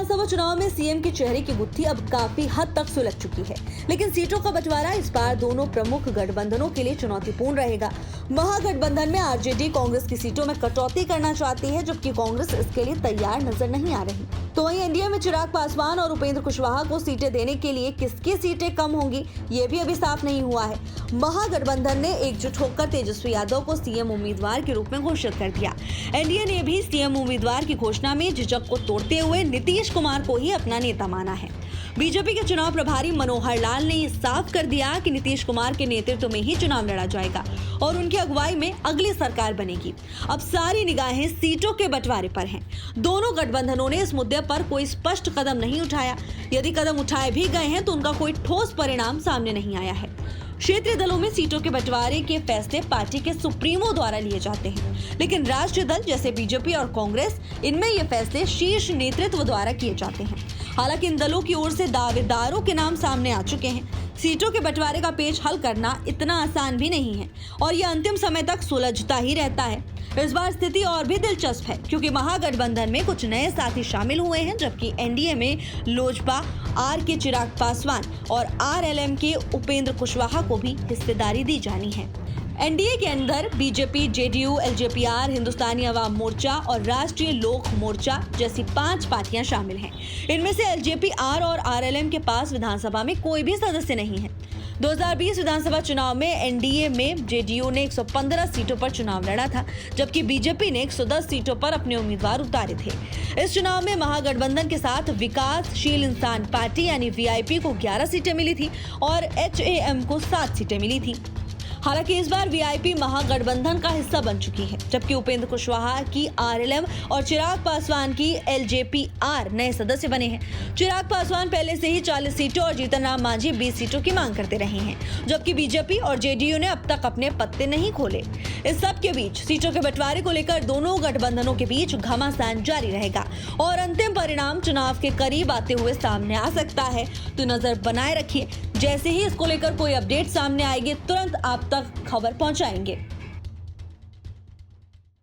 विधानसभा चुनाव में सीएम के चेहरे की गुत्थी अब काफी हद तक सुलझ चुकी है, लेकिन सीटों का बंटवारा इस बार दोनों प्रमुख गठबंधनों के लिए चुनौतीपूर्ण रहेगा। महागठबंधन में आरजेडी कांग्रेस की सीटों में कटौती करना चाहती है, जबकि कांग्रेस इसके लिए तैयार नजर नहीं आ रही। तो वहीं एनडीए में चिराग पासवान और उपेंद्र कुशवाहा को सीटें देने के लिए किसकी सीटें कम होंगी, ये भी अभी साफ नहीं हुआ है। महागठबंधन ने एकजुट होकर तेजस्वी यादव को सीएम उम्मीदवार के रूप में घोषित कर दिया। एनडीए ने भी सीएम उम्मीदवार की घोषणा में झिझक को तोड़ते हुए नीतीश कुमार को ही अपना नेता माना है। बीजेपी के चुनाव प्रभारी मनोहर लाल ने साफ कर दिया कि नीतीश कुमार के नेतृत्व में ही चुनाव लड़ा जाएगा और उनकी अगुवाई में अगली सरकार बनेगी। अब सारी निगाहें सीटों के बंटवारे पर हैं। दोनों गठबंधनों ने इस मुद्दे पर कोई स्पष्ट कदम नहीं उठाया। यदि कदम उठाए भी गए हैं तो उनका कोई ठोस परिणाम सामने नहीं आया है। क्षेत्रीय दलों में सीटों के बंटवारे के फैसले पार्टी के सुप्रीमो द्वारा लिए जाते हैं, लेकिन राष्ट्रीय दल जैसे बीजेपी और कांग्रेस, इनमें ये फैसले शीर्ष नेतृत्व द्वारा किए जाते हैं। हालांकि इन दलों की ओर से दावेदारों के नाम सामने आ चुके हैं। सीटों के बंटवारे का पेच हल करना इतना आसान भी नहीं है और यह अंतिम समय तक सुलझता ही रहता है। इस बार स्थिति और भी दिलचस्प है, क्योंकि महागठबंधन में कुछ नए साथी शामिल हुए हैं, जबकि एनडीए में लोजपा आर के चिराग पासवान और आरएलएम के उपेंद्र कुशवाहा को भी हिस्सेदारी दी जानी है। एनडीए के अंदर BJP, JDU, LJPR, Hindustani Awam Morcha और राष्ट्रीय लोक मोर्चा जैसी 5 पार्टियां शामिल हैं। इनमें से एलजेपीआर और आरएलएम के पास विधानसभा में कोई भी सदस्य नहीं है। 2020 विधानसभा चुनाव में एनडीए में जेडीयू ने 115 सीटों पर चुनाव लड़ा था, जबकि बीजेपी ने 110 सीटों पर अपने उम्मीदवार उतारे थे। इस चुनाव में महागठबंधन के साथ विकासशील इंसान पार्टी यानी वीआईपी को 11 सीटें मिली थी और एचएएम को 7 सीटें मिली थी। हालांकि इस बार वीआईपी महागठबंधन का हिस्सा बन चुकी है, जबकि उपेंद्र कुशवाहा की आरएलएम और चिराग पासवान की एलजेपीआर नए सदस्य बने हैं। चिराग पासवान पहले से ही 40 सीटों और जीतन राम मांझी 20 सीटों की मांग करते रहे हैं, जबकि बीजेपी और जेडीयू ने अब तक अपने पत्ते नहीं खोले। इस सब के बीच सीटों के बंटवारे को लेकर दोनों गठबंधनों के बीच घमासान जारी रहेगा और अंतिम परिणाम चुनाव के करीब आते हुए सामने आ सकता है। तो नजर बनाए रखिए, जैसे ही इसको लेकर कोई अपडेट सामने आएगी तुरंत आप तक खबर पहुंचाएंगे।